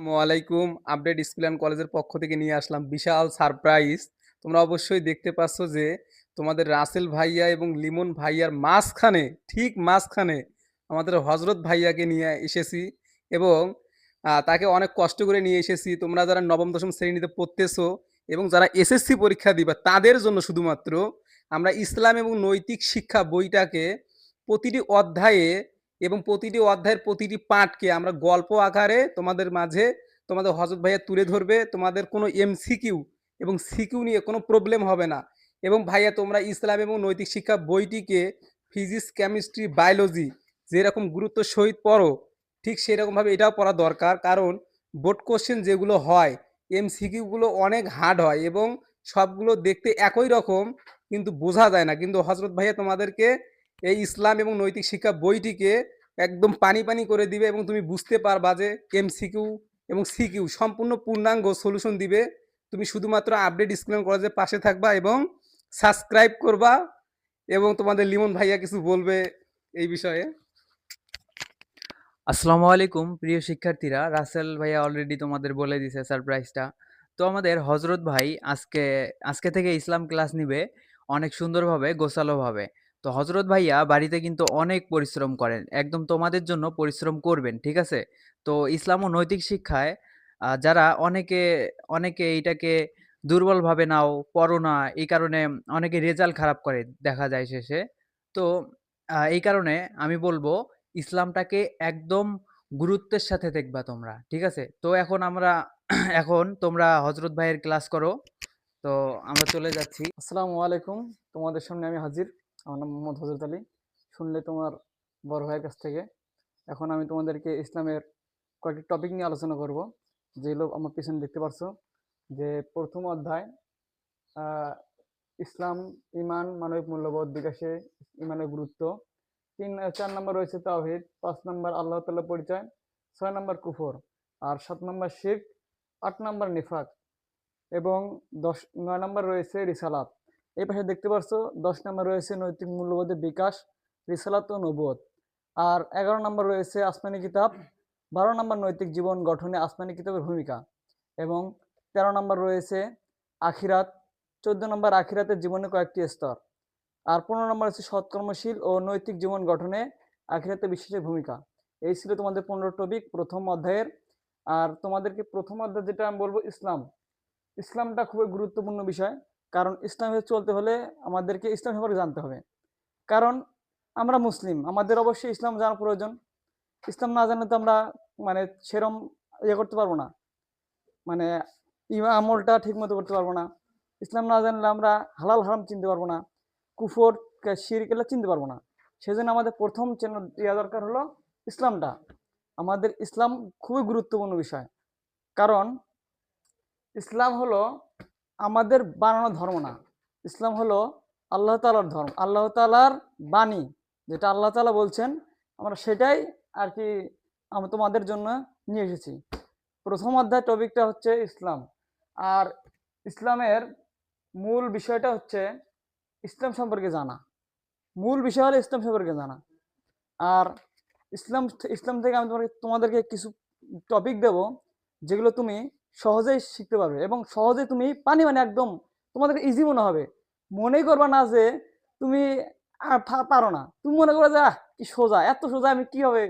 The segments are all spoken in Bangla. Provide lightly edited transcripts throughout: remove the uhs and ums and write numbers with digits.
আসসালামু আলাইকুম। আপডেট স্কুল অ্যান্ড কলেজের পক্ষ থেকে নিয়ে আসলাম বিশাল সারপ্রাইজ। তোমরা অবশ্যই দেখতে পাচ্ছ যে তোমাদের রাসেল ভাইয়া এবং লিমন ভাইয়ার মাঝখানে, ঠিক মাঝখানে আমাদের হযরত ভাইয়াকে নিয়ে এসেছি এবং তাকে অনেক কষ্ট করে নিয়ে এসেছি। তোমরা যারা নবম, দশম শ্রেণীতে পড়তেছো এবং যারা এসএসসি পরীক্ষা দিবা তাদের জন্য শুধুমাত্র আমরা ইসলাম এবং নৈতিক শিক্ষা বইটাকে প্রতিটি অধ্যায়ে এবং প্রতিটি অধ্যায়ের প্রতিটি পাঠকে আমরা গল্প আকারে তোমাদের মাঝে তোমাদের হজরত ভাইয়া তুলে ধরবে। তোমাদের কোনো এমসিকিউ এবং সিকিউ নিয়ে কোনো প্রবলেম হবে না। এবং ভাইয়া তোমরা ইসলাম এবং নৈতিক শিক্ষা বইটিকে ফিজিক্স, কেমিস্ট্রি, বায়োলজি যেরকম গুরুত্ব সহিত পড়ো, ঠিক সেরকমভাবে এটাও পড়া দরকার। কারণ বোর্ড কোশ্চেন যেগুলো হয়, এমসিকিউগুলো অনেক হার্ড হয় এবং সবগুলো দেখতে একই রকম কিন্তু বোঝা যায় না। কিন্তু হজরত ভাইয়া তোমাদেরকে এই ইসলাম এবং নৈতিক শিক্ষা বইটিকে একদম পানি পানি করে দিবে এবং তুমি বুঝতে পারবা যে এমসিকিউ এবং সিকিউ সম্পূর্ণ পূর্ণাঙ্গ সলিউশন দিবে। তুমি শুধুমাত্র আপডেট স্কুল অ্যান্ড কলেজের পাশে থাকবা এবং সাবস্ক্রাইব করবা এবং তোমাদের লিমন ভাইয়া কিছু বলবে এই বিষয়ে। আসসালামু আলাইকুম প্রিয় শিক্ষার্থীরা, রাসেল ভাইয়া অলরেডি তোমাদের বলে দিছে সারপ্রাইজটা। তো আমাদের হজরত ভাই আজকে আজকে থেকে ইসলাম ক্লাস নিবে অনেক সুন্দরভাবে, গোছালোভাবে। তো হজরত ভাইয়া বাড়িতে কিন্তু অনেক পরিশ্রম করেন, একদম তোমাদের জন্য পরিশ্রম করবেন, ঠিক আছে? তো ইসলাম ও নৈতিক শিক্ষায় যারা অনেকে অনেকে এইটাকে দুর্বলভাবে নাও, পড়ো না, এই কারণে অনেকে রেজাল্ট খারাপ করে দেখা যায় শেষে। তো এই কারণে আমি বলবো ইসলামটাকে একদম গুরুত্বের সাথে দেখবা তোমরা, ঠিক আছে? তো এখন আমরা এখন তোমরা হজরত ভাইয়ের ক্লাস করো। তো আমরা চলে যাচ্ছি। আসসালামু আলাইকুম। তোমাদের সামনে আমি হাজির। আমার নাম মোহাম্মদ হজরত আলী। শুনলে তোমার বড় ভাইয়ের কাছ থেকে। এখন আমি তোমাদেরকে ইসলামের কয়েকটি টপিক নিয়ে আলোচনা করব, যেগুলো আমার পিছনে দেখতে পারছো। যে প্রথম অধ্যায়, আহ, ইসলাম, ইমান, মানবিক মূল্যবোধ বিকাশে ইমানের গুরুত্ব। 4 নম্বর রয়েছে তাওহীদ, 5 নম্বর আল্লাহ তাআলা পরিচয়, 6 নম্বর কুফর, আর 7 নম্বর শিরক, 8 নম্বর নিফাক এবং 9 নম্বর রয়েছে রিসালাত। এই পাশে দেখতে পারছো 10 নম্বর রয়েছে নৈতিক মূল্যবোধের বিকাশ, রিসালাত ও নবুয়ত। আর 11 নম্বর রয়েছে আসমানি কিতাব, 12 নম্বর নৈতিক জীবন গঠনে আসমানি কিতাবের ভূমিকা এবং 13 নম্বর রয়েছে আখিরাত, 14 নম্বর আখিরাতের জীবনে কয়েকটি স্তর, আর 15 নম্বর হচ্ছে সৎকর্মশীল ও নৈতিক জীবন গঠনে আখিরাতে বিশ্বাসের ভূমিকা। এই ছিল তোমাদের 15 টপিক প্রথম অধ্যায়ের। আর তোমাদেরকে প্রথম অধ্যায় যেটা আমি বলবো ইসলাম। ইসলামটা খুবই গুরুত্বপূর্ণ বিষয়, কারণ ইসলামে চলতে হলে আমাদেরকে ইসলাম সম্পর্কে জানতে হবে। কারণ আমরা মুসলিম, আমাদের অবশ্যই ইসলাম জানা প্রয়োজন। ইসলাম না জানলে তো আমরা মানে সেরম করতে পারবো না, মানে আমলটা ঠিক মতো করতে পারবো না। ইসলাম না জানলে আমরা হালাল হারাম চিনতে পারবো না, কুফর শিরক এগুলো চিনতে পারবো না। সেজন্য আমাদের প্রথম চেনা দেওয়া দরকার হলো ইসলামটা। আমাদের ইসলাম খুবই গুরুত্বপূর্ণ বিষয়, কারণ ইসলাম হলো আমাদের বানানো ধর্ম না। ইসলাম হলো আল্লাহ তাআলার ধর্ম, আল্লাহ তাআলার বাণী। যেটা আল্লাহ তাআলা বলছেন আমরা সেটাই আর কি আমি তোমাদের জন্য নিয়ে এসেছি। প্রথম অধ্যায় টপিকটা হচ্ছে ইসলাম। আর ইসলামের মূল বিষয়টা হচ্ছে ইসলাম সম্পর্কে জানা। মূল বিষয় হলো ইসলাম সম্পর্কে জানা। আর ইসলাম ইসলাম থেকে আমি তোমাদেরকে কিছু টপিক দেব, যেগুলো তুমি সহজেই শিখতে পারবে এবং সহজে তুমি পানি মানে একদম তোমাদেরকে ইজি মনে হবে। মনেই করবা না যে তুমি পারো না, তুমি মনে করো যে কি সোজা, এত সোজা আমি কিভাবে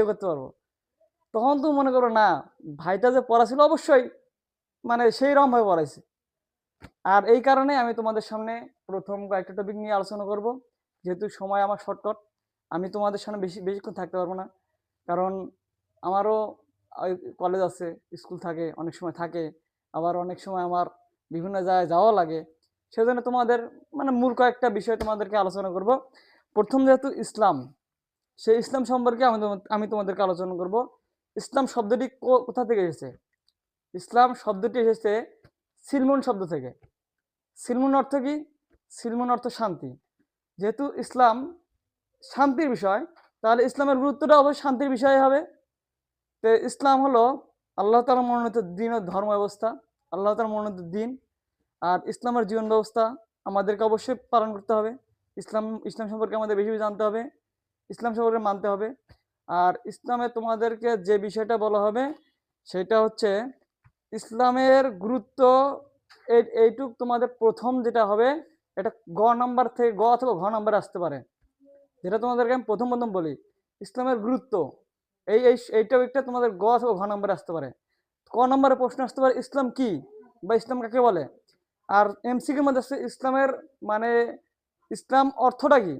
করতে পারবো। তখন তুমি মনে করো না, ভাইটা যে পড়াছিল অবশ্যই মানে সেই রকম ভাবে পড়াইছে। আর এই কারণে আমি তোমাদের সামনে প্রথম কয়েকটা টপিক নিয়ে আলোচনা করব। যেহেতু সময় আমার শর্টকাট, আমি তোমাদের সামনে বেশিক্ষণ থাকতে পারবো না। কারণ আমারও কলেজ আছে, স্কুল থাকে, অনেক সময় থাকে, আবার অনেক সময় আমার বিভিন্ন জায়গায় যাওয়া লাগে। সেজন্য তোমাদের মানে মূল কয়েকটা বিষয় তোমাদেরকে আলোচনা করব। প্রথম যেহেতু ইসলাম, সেই ইসলাম সম্পর্কে আমি তোমাদেরকে আলোচনা করব। ইসলাম শব্দটি কোথা থেকে এসেছে? ইসলাম শব্দটি এসেছে সিলমুন শব্দ থেকে। সিলমুন অর্থ কি? সিলমুন অর্থ শান্তি। যেহেতু ইসলাম শান্তির বিষয়, তাহলে ইসলামের গুরুত্বটা অবশ্যই শান্তির বিষয় হবে। তো ইসলাম হলো আল্লাহ তাআলা মনোনীত দিন ও ধর্ম ব্যবস্থা, আল্লাহ তাআলা মনোনীত দিন। আর ইসলামের জীবন ব্যবস্থা আমাদেরকে অবশ্যই পালন করতে হবে। ইসলাম সম্পর্কে আমাদের বেশি বেশি জানতে হবে, ইসলাম সম্পর্কে মানতে হবে। আর ইসলামে তোমাদেরকে যে বিষয়টা বলা হবে সেটা হচ্ছে ইসলামের গুরুত্ব। এইটুক তোমাদের প্রথম যেটা হবে, এটা গ নাম্বার থেকে গ অথবা ঘ নাম্বারে আসতে পারে। যেটা তোমাদেরকে আমি প্রথম প্রথম বলি, ইসলামের গুরুত্ব, এই টপিকটা তোমাদের গ অথবা ঘ নাম্বারে আসতে পারে। ক নম্বরে প্রশ্ন আসতে পারে ইসলাম কি বা ইসলাম কাকে বলে। আর এমসিকিউর মধ্যে আসছে ইসলামের মানে ইসলাম অর্থটা কি।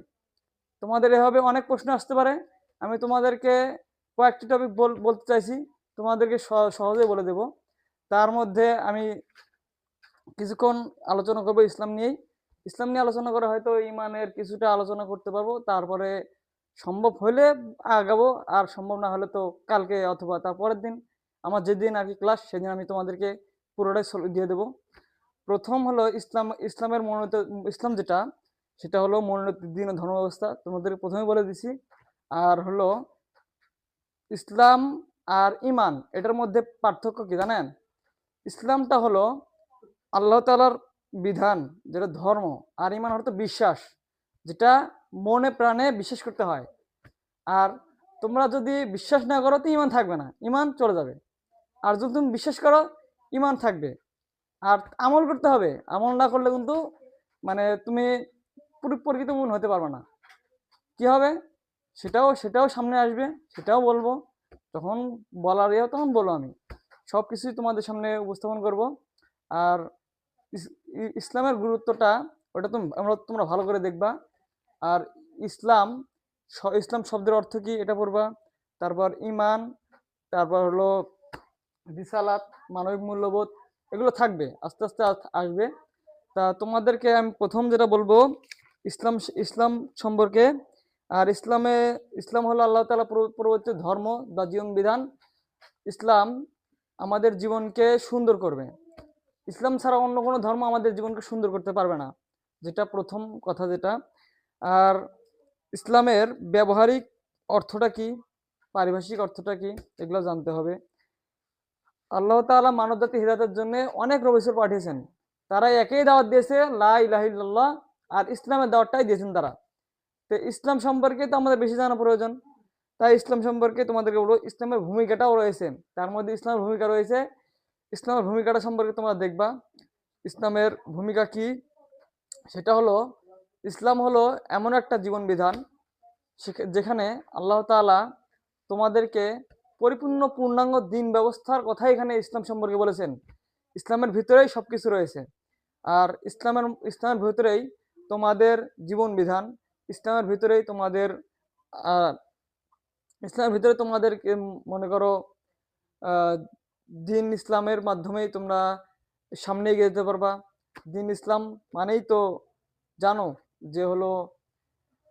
তোমাদের এভাবে অনেক প্রশ্ন আসতে পারে। আমি তোমাদেরকে কয়েকটি টপিক বলতে চাইছি, তোমাদেরকে সহজে বলে দেব। তার মধ্যে আমি কিছুক্ষণ আলোচনা করবো ইসলাম নিয়েই। ইসলাম নিয়ে আলোচনা করে হয়তো ইমানের কিছুটা আলোচনা করতে পারবো, তারপরে সম্ভব হলে আগাবো, আর সম্ভব না হলে তো কালকে অথবা তার পরের দিন, আমার যেদিন আর কি ক্লাস সেদিন আমি তোমাদেরকে পুরোটাই দিয়ে দেবো। প্রথম হলো ইসলামের মনোনীত ইসলাম যেটা, সেটা হলো মনোনীত দিন ও ধর্ম ব্যবস্থা, তোমাদেরকে প্রথমে বলে দিছি। আর হলো ইসলাম আর ইমান, এটার মধ্যে পার্থক্য কি জানেন? ইসলামটা হলো আল্লাহ তাআলার বিধান, যেটা ধর্ম। আর ইমান অর্থ বিশ্বাস, যেটা মনে প্রাণে বিশ্বাস করতে হয়। আর তোমরা যদি বিশ্বাস না করো তো ইমান থাকবে না, ইমান চলে যাবে। আর যদি তুমি বিশ্বাস করো, ইমান থাকবে। আর আমল করতে হবে, আমল না করলে কিন্তু মানে তুমি প্রকৃত মুমিন হতে পারবে না। কি হবে সেটাও সামনে আসবে, সেটাও বলবো। যখন বলার তখন বলবো, আমি সব কিছুই তোমাদের সামনে উপস্থাপন করব। আর ইসলামের গুরুত্বটা ওটা তোমরা ভালো করে দেখবা। আর ইসলাম ইসলাম শব্দের অর্থ কি এটা পড়বা। তারপর ইমান, তারপর হলো রিসালাত, মানবিক মূল্যবোধ, এগুলো থাকবে, আস্তে আস্তে আসবে। তা তোমাদেরকে আমি প্রথম যেটা বলবো ইসলাম ইসলাম সম্পর্কে। আর ইসলাম হলো আল্লাহ তাআলা প্রবর্তিত ধর্ম বা জীবন বিধান। ইসলাম আমাদের জীবনকে সুন্দর করবে। ইসলাম ছাড়া অন্য কোনো ধর্ম আমাদের জীবনকে সুন্দর করতে পারবে না, যেটা প্রথম কথা যেটা। আর ইসলামের ব্যবহারিক অর্থটা কি, পারিভাষিক অর্থটা কি, এগুলো জানতে হবে। আল্লাহ তাআলা মানব জাতি হিদায়াতের জন্য অনেক রসূল পাঠিয়েছেন। তারা একই দাওয়াত দিয়েছে, লা ইলাহা ইল্লাল্লাহ, আর ইসলামের দাওয়াতটাই দিয়েছেন তারা। তো ইসলাম সম্পর্কে তো আমাদের বেশি জানা প্রয়োজন। তাই ইসলাম সম্পর্কে তোমাদেরকে বলবো, ইসলামের ভূমিকাটাও রয়েছে, তার মধ্যে ইসলামের ভূমিকা রয়েছে। ইসলামের ভূমিকাটা সম্পর্কে তোমরা দেখবা। ইসলামের ভূমিকা কি, সেটা হলো ইসলাম হলো এমন একটা জীবন বিধান যেখানে আল্লাহ তাআলা তোমাদেরকে পরিপূর্ণ পূর্ণাঙ্গ দিন ব্যবস্থার কথা এখানে ইসলাম সম্পর্কে বলেছেন। ইসলামের ভিতরেই সবকিছু রয়েছে। আর ইসলামের ভিতরেই তোমাদের জীবন বিধান, ইসলামের ভিতরেই তোমাদের আহ, ইসলামের ভিতরে তোমাদের মনে করো আহ, দিন ইসলামের মাধ্যমেই তোমরা সামনে এগিয়ে যেতে পারবা। দিন ইসলাম মানেই তো জানো যে হলো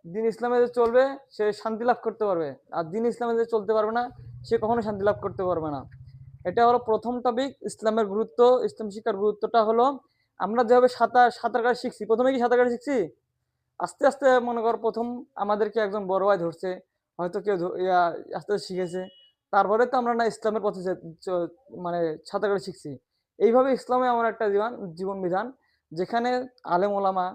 দিন ইসলামে যে চলবে সে শান্তি লাভ করতে পারবে, আর দিন ইসলামে যে চলতে পারবে না সে কখনো শান্তি লাভ করতে পারবে না। এটা হলো প্রথম টপিক, ইসলামের গুরুত্ব। ইসলাম শিক্ষার গুরুত্বটা হলো আমরা যেভাবে সাঁতার কাটা শিখছি, প্রথমে কি সাঁতার কাটা শিখছি, আস্তে আস্তে মনে কর প্রথম আমাদেরকে একজন বড় ভাই ধরছে, হয়তো কেউ আস্তে আস্তে শিখেছে, তারপরে তো আমরা না ইসলামের পথে মানে সাঁতার কাটা শিখছি। এইভাবে ইসলামে আমার একটা জীবন বিধান, যেখানে আলেম ওলামা,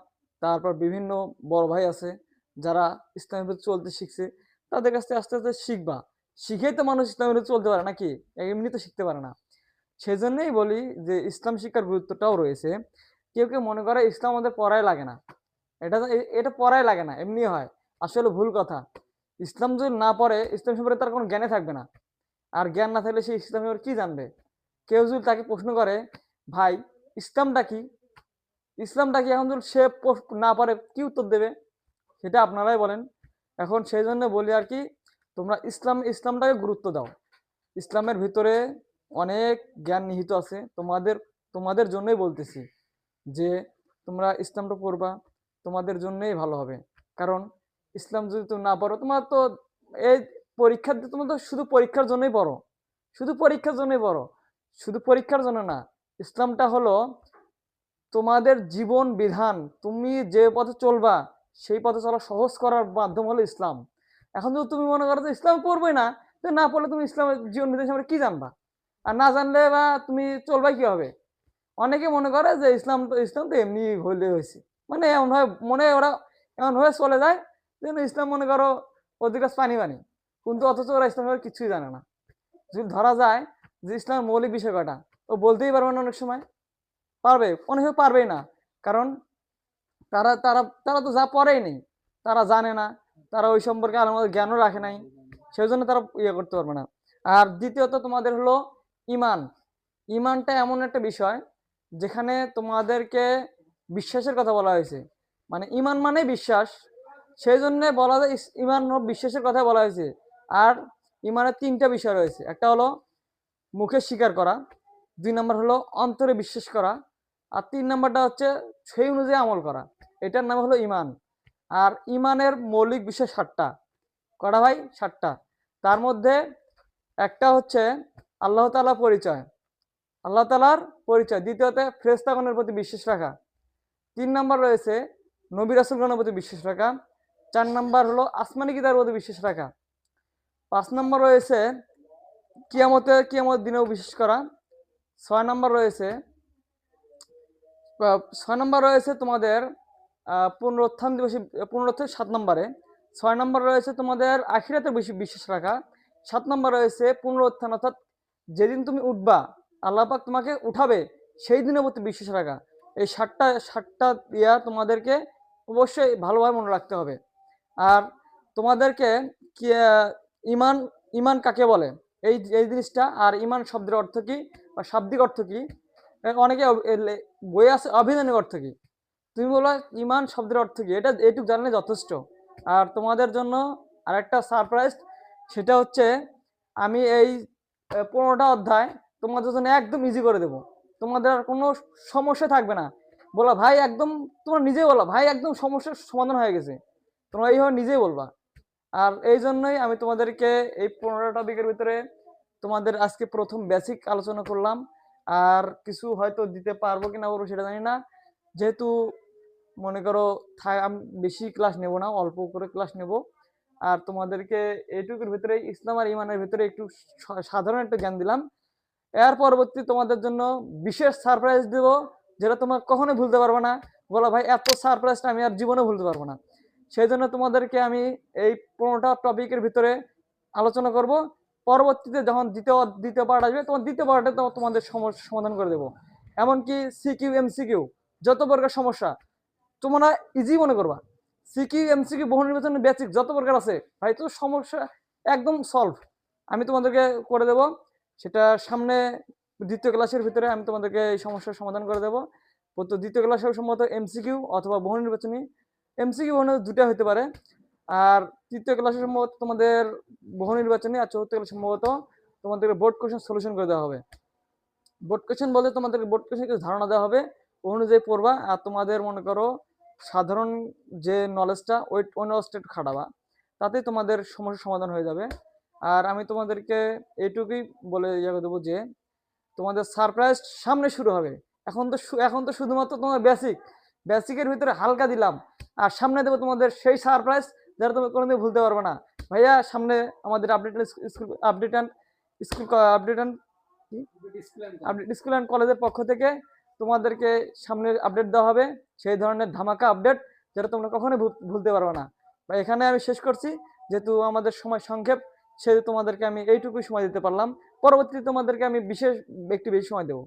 তারপর বিভিন্ন বড় ভাই আছে যারা ইসলামের ভিতরে চলতে শিখছে, তাদের কাছ থেকে আস্তে আস্তে শিখবা। শিখেই তো মানুষ ইসলামের ভিতরে চলতে পারে নাকি, এমনি তো শিখতে পারে না। সেই জন্যই বলি যে ইসলাম শিক্ষার গুরুত্বটাও রয়েছে। কেউ কেউ মনে করে ইসলাম আমাদের পড়ায় লাগে না, এটা পড়াই লাগে না, এমনি হয়। আসলে ভুল কথা। ইসলাম যদি না পড়ে, ইসলাম সম্পর্কে তার কোনো জ্ঞানে থাকবে না। আর জ্ঞান না থাকলে সে ইসলাম সম্পর্কে কি জানবে? কেউ যদি তাকে প্রশ্ন করে, ভাই ইসলামটা কি, এখন যদি সে না পারে কি উত্তর দেবে, সেটা আপনারাই বলেন। এখন সেই জন্য বলি আর কি, তোমরা ইসলামটাকে গুরুত্ব দাও। ইসলামের ভিতরে অনেক জ্ঞান নিহিত আছে, তোমাদের জন্যই বলতেছি যে তোমরা ইসলামটা পড়বা, তোমাদের জন্যই ভালো হবে। কারণ ইসলাম যদি তুমি না পড়ো, তোমার তো এই পরীক্ষা দিতে, তোমরা তো শুধু পরীক্ষার জন্যই পড়ো, শুধু পরীক্ষার জন্য না। ইসলামটা হলো তোমাদের জীবন বিধান, তুমি যে পথে চলবা সেই পথে চলা সহজ করার মাধ্যম হলো ইসলাম। এখন যদি তুমি মনে করো যে ইসলাম পড়বোই না, তো না পড়লে তুমি ইসলামের জীবন বিধান সম্পর্কে কি জানবা? আর না জানলে বা তুমি চলবা কি হবে? অনেকে মনে করে যে ইসলাম তো এমনি হইলে হয়েছে, মানে এমন হয় মনে হয়, ওরা এমন হয়ে চলে যায় যেন ইসলাম মনে করো ওদের কাছে পানি পানি, কিন্তু অথচ ওরা ইসলামের কিছুই জানে না। যদি ধরা যায় যে ইসলামের মৌলিক বিষয় কয়টা, ও বলতেই পারবে না, অনেক সময় পারবে, অনেক সময় পারবেই না। কারণ তারা তারা তারা তো যা পড়েই নেই, তারা জানে না, তারা ওই সম্পর্কে আলাদা জ্ঞানও রাখে নাই, সেই জন্য তারা ইয়ে করতে পারবে না। আর দ্বিতীয়ত তোমাদের হলো ইমান। ইমানটা এমন একটা বিষয় যেখানে তোমাদেরকে বিশ্বাসের কথা বলা হয়েছে, মানে ইমান মানে বিশ্বাস, সেই জন্য বলা যায় ইমান ও বিশ্বাসের কথা বলা হয়েছে। আর ইমানের তিনটা বিষয় রয়েছে, একটা হলো মুখে স্বীকার করা, 2 নম্বর হলো অন্তরে বিশ্বাস করা, আর 3 নম্বরটা হচ্ছে সেই অনুযায়ী আমল করা। এটার নাম হলো ইমান। আর ইমানের মৌলিক বিষয় 7টা। কটা ভাই? 7টা। তার মধ্যে একটা হচ্ছে আল্লাহ তাআলা পরিচয়, আল্লাহ তাআলার পরিচয়। দ্বিতীয়তে ফেরেশতাগণের প্রতি বিশ্বাস রাখা। 3 নম্বর রয়েছে নবী রাসূলগণের প্রতি বিশ্বাস রাখা। 4 নম্বর হলো আসমানি কিতাবের প্রতি বিশ্বাস রাখা। 5 নম্বর রয়েছে কিয়ামত দিনেও বিশ্বাস করা। 6 নম্বর রয়েছে 6 নম্বর রয়েছে তোমাদের পুনরুত্থান দিবসে, পুনরুত্থান 7 নম্বরে। 6 নম্বর রয়েছে তোমাদের আখিরাতে বেশি বিশ্বাস রাখা। 7 নম্বর রয়েছে পুনরুত্থান, অর্থাৎ যেদিন তুমি উঠবা, আল্লাহ পাক তোমাকে উঠাবে, সেই দিনের প্রতি বিশ্বাস রাখা। এই সাতটা ইয়া তোমাদেরকে অবশ্যই ভালোভাবে মনে রাখতে হবে। আর তোমাদেরকে কি ইমান, ইমান কাকে বলে, এই এই জিনিসটা, আর ইমান শব্দের অর্থ কি বা শাব্দিক অর্থ কি, অনেকে বই আছে অভিধানিক অর্থ কি, তুমি বলো ইমান শব্দের অর্থ কি, এটা এইটুকু জানলে যথেষ্ট। আর তোমাদের জন্য আরেকটা সারপ্রাইজ, সেটা হচ্ছে আমি এই 15টা অধ্যায় তোমাদের জন্য একদম ইজি করে দেবো, তোমাদের আর কোনো সমস্যা থাকবে না। বলা ভাই একদম, তোমরা নিজেই বলো ভাই একদম সমস্যার সমাধান হয়ে গেছে, তোমরা এইভাবে নিজেই বলবা। আর এই জন্যই আমি তোমাদেরকে এই 15টা টপিকের ভিতরে তোমাদের আজকে প্রথম বেসিক আলোচনা করলাম। আর কিছু হয়তো দিতে পারবো কিনা পারবো সেটা জানি না, যেহেতু মনে করো আমি বেশি ক্লাস নেব না, অল্প করে ক্লাস নেব। আর তোমাদেরকে এইটুকুর ভিতরে ইসলাম আর ইমানের ভিতরে একটু সাধারণ একটা জ্ঞান দিলাম। এর পরবর্তী তোমাদের জন্য বিশেষ সারপ্রাইজ দেব, যেটা তোমরা কখনোই ভুলতে পারবে না। বলো ভাই এত সারপ্রাইজটা আমি আর জীবনে ভুলতে পারবো না। সেই জন্য তোমাদেরকে আমি এই 15টা টপিকের ভিতরে আলোচনা করব। পরবর্তীতে যখন দ্বিতীয় পার্ট আসবে, তখন দ্বিতীয় পার্টে তোমাদের সমস্যা সমাধান করে দেবো। এমনকি সিকিউ এমসিকিউ যত প্রকার সমস্যা তোমরা ইজি মনে করবা, সিকিউ এমসিকিউ বহু নির্বাচনের বেসিক যত প্রকার আছে ভাই, তো সমস্যা একদম সলভ আমি তোমাদেরকে করে দেব। সেটা সামনে দ্বিতীয় ক্লাসের ভিতরে আমি তোমাদেরকে এই সমস্যার সমাধান করে দেবো। প্রত্যেক দ্বিতীয় ক্লাসে সম্ভবত এমসিকিউ অথবা বহু নির্বাচনী, এমসিকিউ বহু দুটা হতে পারে। আর তৃতীয় ক্লাসে সম্ভবত তোমাদের বহু নির্বাচনী, আর চতুর্থ ক্লাসে সম্ভবত তোমাদেরকে বোর্ড কোশ্চেন সলিউশন করে দেওয়া হবে। বোর্ড কোশ্চেন বলতে তোমাদেরকে বোর্ড কোশ্চেন কিছু ধারণা দেওয়া হবে, ওই অনুযায়ী পড়বা। আর তোমাদের মনে করো সাধারণ যে নলেজটা, ওই নলেজটা একটু খাটাবা, তাতেই তোমাদের সমস্যার সমাধান হয়ে যাবে। আর আমি তোমাদেরকে এইটুকুই বলে ইয়ে দেবো যে তোমাদের সারপ্রাইজ সামনে শুরু হবে। এখন তো শুধুমাত্র তোমার বেসিকের ভিতরে হালকা দিলাম, আর সামনে দেবো তোমাদের সেই সারপ্রাইজ যারা তুমি কোনোদিন ভুলতে পারবে না। ভাইয়া সামনে আমাদের স্কুল অ্যান্ড কলেজের পক্ষ থেকে তোমাদেরকে সামনে আপডেট দেওয়া হবে, সেই ধরনের ধামাকা আপডেট যেটা তোমরা কখনোই ভুলতে পারবে না। বা এখানে আমি শেষ করছি, যেহেতু আমাদের সময় সংক্ষেপ, সেহেতু তোমাদেরকে আমি এইটুকুই সময় দিতে পারলাম। পরবর্তীতে তোমাদেরকে আমি একটু বেশি সময় দেবো।